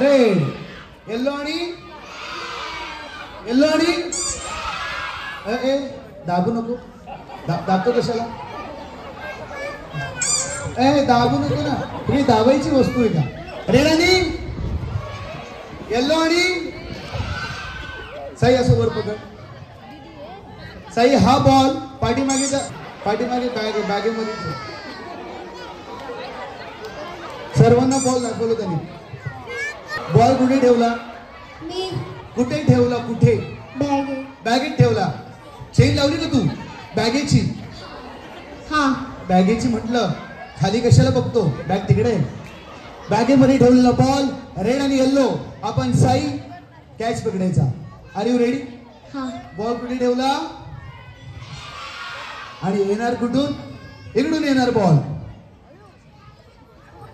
Red, yellow आणि ए दाबू नको. दाबतो कशाला? दाबू नको ना. तुम्ही दाबायची वस्तू आहे का? रेड आणि येल्लो आणि साई असं वर पकड. साई हा बॉल पाठीमागे बॅगेमध्ये सर्वांना बॉल दाखवलं त्यांनी. बॉल कुठे ठेवला? मी कुठे ठेवला? कुठे? बॅगेत ठेवला. चेन लावली का तू बॅगेची? हा. बॅगेची म्हटलं, खाली कशाला बघतो? बॅग तिकडे. बॅगेमध्ये ठेवलेला बॉल रेड आणि येल्लो. आपण साई कॅच पकडायचा. Are you ready? हा. बॉल कुठे ठेवला आणि येणार कुठून? इकडून येणार बॉल.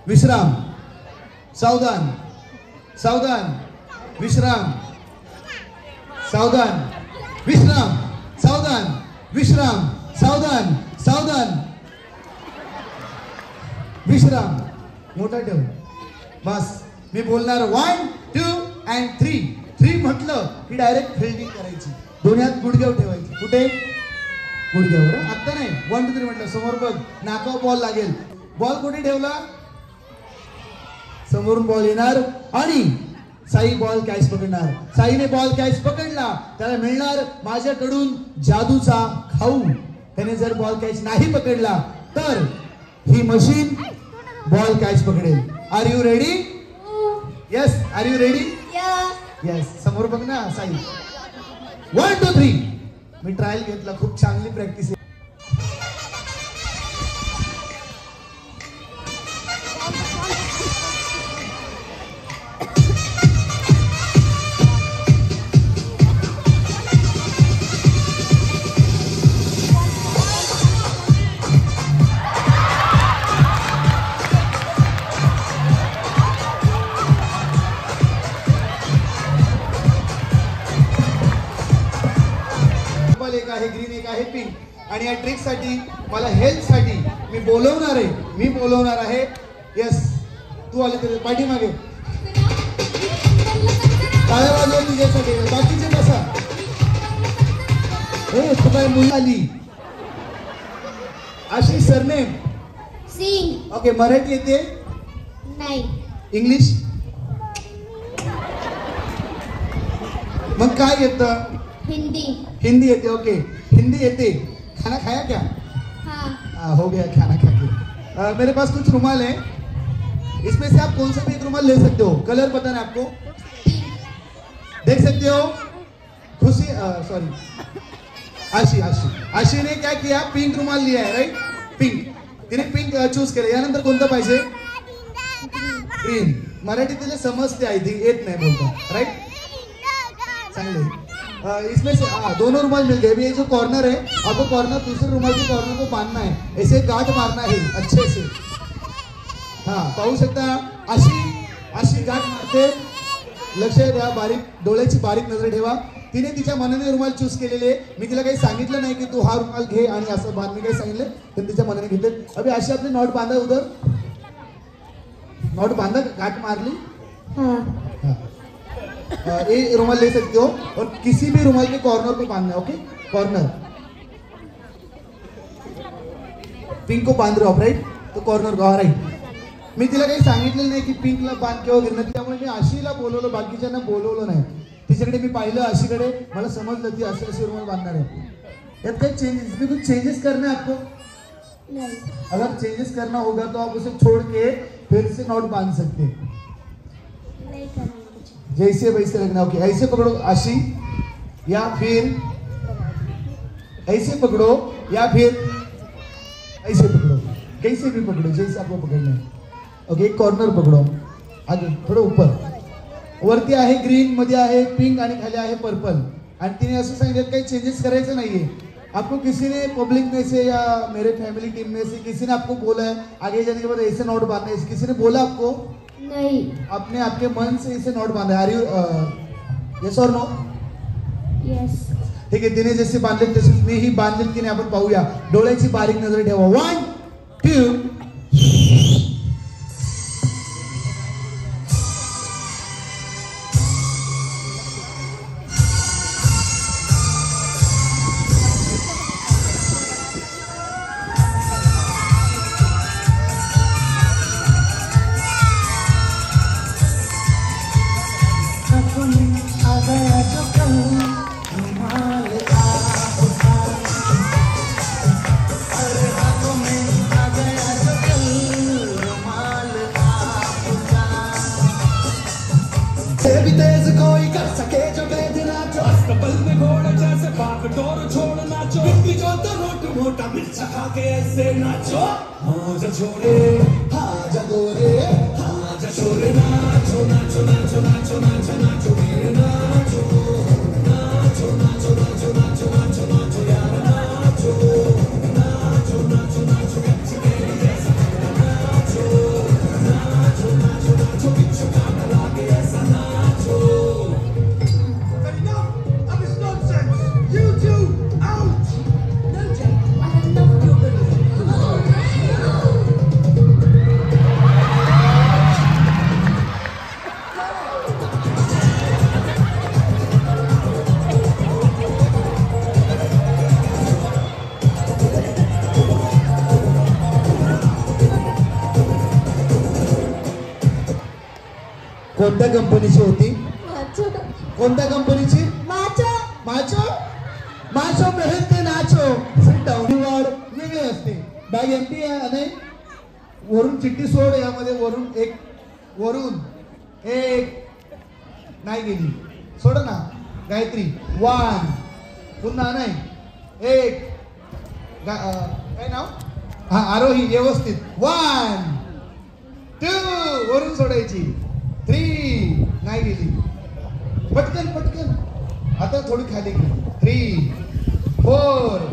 विश्राम, सावधान, सावधान, विश्राम, सावधान, विश्राम, सावधान, विश्राम, सावधान, सावधान, विश्राम. मोठा ठेव. बस मी बोलणार 1 2 and 3. 3 म्हटलं की डायरेक्ट फिल्डिंग करायची. दोन्हीत गुडघ्यावर ठेवायची. कुठे? गुडघ्यावर. आता नाही. 1 2 3 म्हटलं समोर बघ. नाकावर बॉल लागेल. बॉल कुठे ठेवला? समोरून बॉल येणार आणि साई बॉल कॅच पकडणार. साईने बॉल कॅच पकडला त्याला मिळणार माझ्याकडून जादूचा खाऊ. त्याने जर बॉल कॅच नाही पकडला तर ही मशीन बॉल कॅच पकडेल. Are you ready? Yes. Are you ready? Yes. समोर बघ ना साई. 1 2 3. मी ट्रायल घेतला. खूप चांगली प्रॅक्टिस आहे. एक आहे ग्रीन, एक आहे पिंक. आणि या ट्रिक साठी मला हेल्प साठी मी बोलवणार आहे. यस. तू आले तर पाठीमागे टाळ्या वाजव तुझ्यासाठी. बाकीचे कसा? तू काय मुलं आली? अशी सरनेम सिंग. ओके. मराठी येते? नाही. इंग्लिश? मग काय येतं? हिंदी येते. ओके. हिंदी येते. खाना खाया क्या? हाँ. हो गया खाना खा के. मेरे पास कुछ रुमाल है. इसमें से आप कौन सा भी एक रुमाल ले सकते हो. कलर पता है आपको? देख सकते हो. खुशी सॉरी आशी ने क्या किया? पिंक रुमाल लिया है. राइट. पिंक. तिने पिंक चूज केलं. यानंतर कोणतं पाहिजे? ग्रीन. मराठी तिला समजते. आय थिंक येत नाही बोलता. राइट. चांगले. इसमें से दोनों रुमाल मिल गए. अभी ये जो कॉर्नर है आपको कॉर्नर दूसरे रुमाल के कॉर्नर को बांधना है. ऐसे गांठ मारना है अच्छे से. हाँ पाहू शकता. अशी गाठ मारते. लक्ष द्या. बारीक डोळ्याची बारीक नजर ठेवा. तिने तिच्या मनाने रुमाल चूज केलेले. मी तिला काही सांगितलं नाही की तू हा रुमाल घे आणि असं बांध. मी काही सांगितलं तर तिच्या मनाने घेतले. अभी अशी आपली नॉट बांधा. उधर नॉट बांधा. गाठ मारली. हाँ. ये रुमाल ले सकते हो और किसी भी रुमाल के कॉर्नर को बांधना है. ओके. कॉर्नर पिंक को बांध रहे हो. राइट. तो कॉर्नर को. राइट. मी तिला काही सांगितलेलं नाही की पिंकला बांध किंवा गिरणं. त्यामुळे मी आशीला बोलवलं. बाकीच्यांना बोलवलं नाही. तिच्याकडे मी पाहिलं आशीकडे. मला समजलं ती असे रुमाल बांधणार आहे. यात काही चेंजेस भी कुछ चेंजेस करना है आपको? नहीं. अगर चेंजेस करना होगा तो आप उसे छोड़ के फिर से नॉट बांध सकते. नहीं करना. जैसे वैसे लगना. ओके. ऐसे पकड़ो आशी या फिर ऐसे पकड़ो या फिर ऐसे पकड़ो. कैसे भी पकड़ो जैसे आपको पकड़ना है. ओके. एक कॉर्नर पकड़ो. आगे थोडं ऊपर. वरती आहे ग्रीन, मध्ये आहे पिंक आणि खाली आहे पर्पल. आणि तिने असं सांगितलं काही चेंजेस करायचं नाहीये. आपको किसी ने पब्लिक में से या मेरे फैमिली टीम में से किसी ने आपको बोला है आगे जाने के बाद ऐसे नोट बांधना है? किसी ने बोला आपको? नहीं. आपने आपके मन से इसे नोट बांधा. आर यू येस और नो? यस. ठीक आहे. तिने जसे बांधले तसेच मीही बांधले की नाही आपण पाहूया. डोळ्याची बारीक नजर ठेवा. 1 2 सके जो बैठ नाचो अस्तबल में घोड़े जैसे भाग डोर छोड़ नाचो बिट्टी जो तो रोट मोटा मिर्चा खा के ऐसे नाचो हाँ जा छोरे हाँ जा गोरे हाँ जा छोरे नाचो नाचो नाचो नाचो नाचो नाचो मेरे नाचो नाचो नाचो नाचो नाचो नाचो नाचो यार नाचो नाचो नाचो नाचो कच्ची मेरी जैसा नाचो नाचो नाचो नाचो बिच्छू गाना लागे ऐसा नाचो कोणत्या कंपनीची होती कोणत्या कंपनीची माचो माचो माचो मेहनते नाचो सिट डाऊन वाढ वेगळे असते बॅग एम्प्टी आहे आणि वरून चिठ्ठी सोड यामध्ये वरून एक नाही गेली सोड ना गायत्री 1 पुन्हा नाही एक काय नाव हा आरोही व्यवस्थित 1 2 वरून सोडायची 3 नाही गेली पटकन पटकन आता थोडी खाली गेली 3 4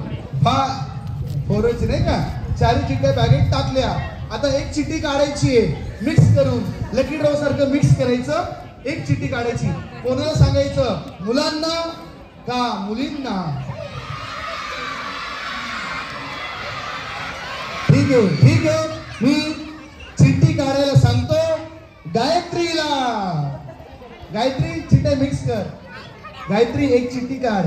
5 4च नाही का 4 चिठ्ठ्या बॅगेत टाकल्या आता एक चिठ्ठी काढायची आहे मिक्स करून लकी ड्रॉ सारखं मिक्स करायचं एक चिठ्ठी काढायची कोणाला सांगायचं मुलांना का मुलींना ठीक आहे मी चिठ्ठी काढायला सांगतो गायत्रीला गायत्री चिठ्ठ्या मिक्स कर गायत्री एक चिठ्ठी काढ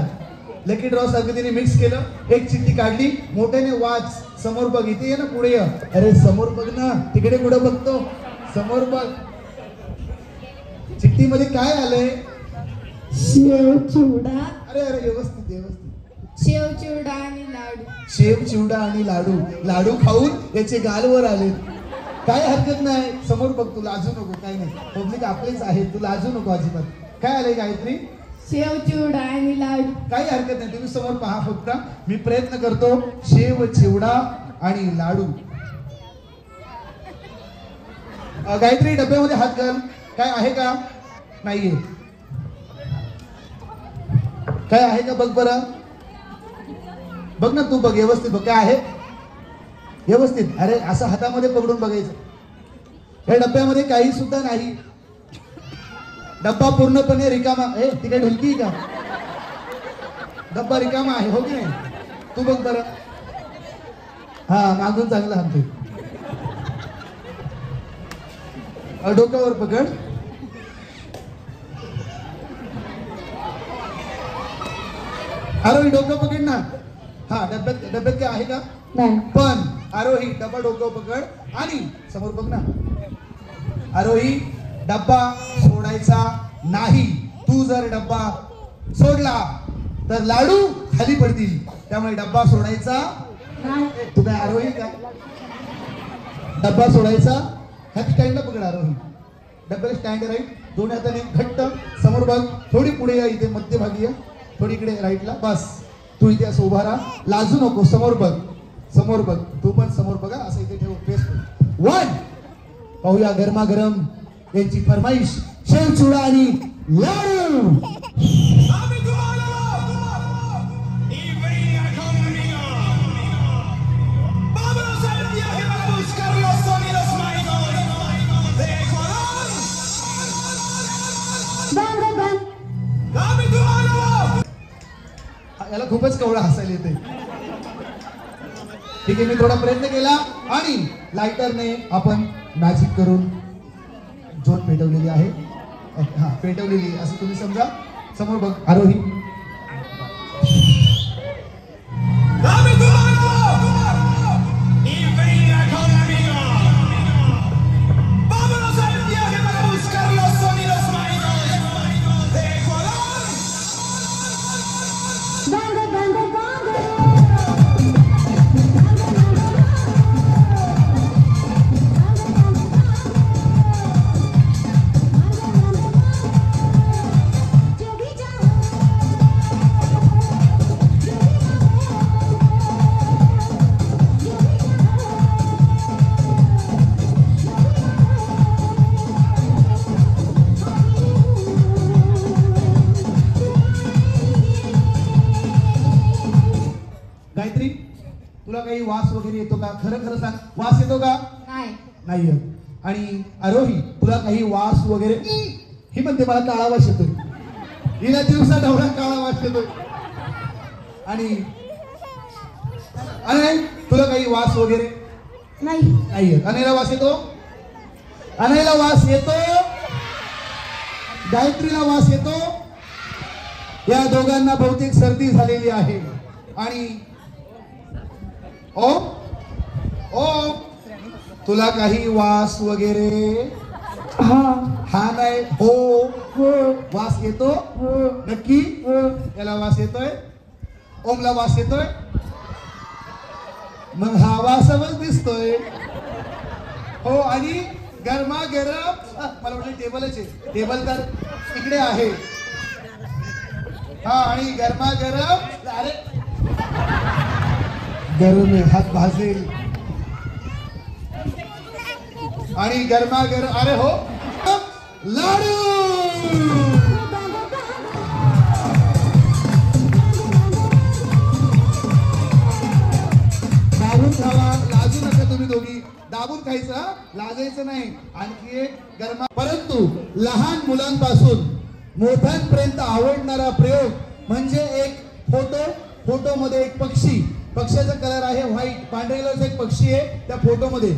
लकी ड्रॉ सारखं तिने मिक्स केलं एक चिठ्ठी काढली मोठ्याने वाच समोर बघ इथे ये ना पुढे ये अरे समोर बघ ना तिकडे कुठे बघतो समोर बघ चिठ्ठीमध्ये काय आलंय शेव चिवडा अरे अरे व्यवस्थित व्यवस्थित शेव चिवडा आणि लाडू शेव चिवडा आणि लाडू लाडू खाऊन याचे गालवर आले काय हरकत नाही समोर बघ तू लाजू नको काय नाही पब्लिक आपलेच आहे तू लाजू नको अजिबात काय आलंय गायत्री शेव चिवडा आणि लाडू काही हरकत नाही तुम्ही समोर पहा फक्त मी प्रयत्न करतो शेव चिवडा आणि लाडू गायत्री डब्यामध्ये हात घाल काय आहे का नाहीये काय आहे का बघ बरं बघ ना तू बघ व्यवस्थित बघ काय आहे व्यवस्थित अरे असं हातामध्ये पकडून बघायचं या डब्यामध्ये काही सुद्धा नाही डब्बा पूर्णपणे रिकामा तिकडे ढुलकी का डब्बा रिकामा आहे हो की नाही तू बघ बरं हा मागून चांगला हाणतोय डोक्यावर पकड आरोही डोकं पकड ना हा डब्यात काय आहे का नाही पण आरोही डब्बा डोकं पकड आणि समोर बघ ना आरोही डब्बा सोडायचा नाही तू जर डब्बा सोडला तर लाडू खाली पडतील त्यामुळे डब्बा सोडायचा तू काय आरोही का डब्बा सोडायचा ह्या स्टँडला पकड आरोही डब्याला स्टँड राईट दोन्ही हाताने घट्ट समोर बघ थोडी पुढे या इथे मध्यभागी या थोडी इकडे राईटला बस तू इथे असं उभा राहा लाजू नको समोर बघ तू पण समोर बघा असं इथे ठेव फेस 1 पाहूया गरमागरम यांची फरमाईश शेव चिवडा आणि लाडू याला खूपच कवळा हसायला येते ठीक आहे मी थोडा प्रयत्न केला आणि लायटरने आपण मॅजिक करून ज्योत पेटवलेली आहे हा पेटवलेली असं तुम्ही समजा समोर बघ आरोही काही वास वगैरे येतो का? खरं खरं सांग, वास येतो का? नाही. नाही येत. आणि आरोही तुला काही वास वगैरे? ही म्हणते मला काळा वास येतोय. हिला दिवसा ढवळा काळा वास येतोय. आणि तुला काही वास वगैरे? नाही. नाही येत. अनेला वास येतो? अनेला वास येतो? गायत्रीला वास येतो? या दोघांना बहुतेक सर्दी झालेली आहे. आणि ओ तुला काही वास वगैरे? हा नाही हो. वास येतो? नक्की? याला वास येतोय? ओमला वास येतोय? मग हा वासवच दिसतोय. हो. आणि गरमागरम, मला वाटलं टेबलच आहे. टेबल तर इकडे आहे. हा. आणि गरमागरम, अरे गरम आहे, हात भाजेल. आणि गरमागरम, अरे हो, लाडू. दाबून खावा, लाजू नका तुम्ही दोघी. दाबून खायचं, लाजायचं नाही. आणखी एक गरमा. परंतु लहान मुलांपासून मोठ्यांपर्यंत आवडणारा प्रयोग म्हणजे एक फोटोमध्ये एक पक्षी. पक्षाचा कलर आहे व्हाईट. पांढऱ्या कलरचा एक पक्षी आहे त्या फोटोमध्ये.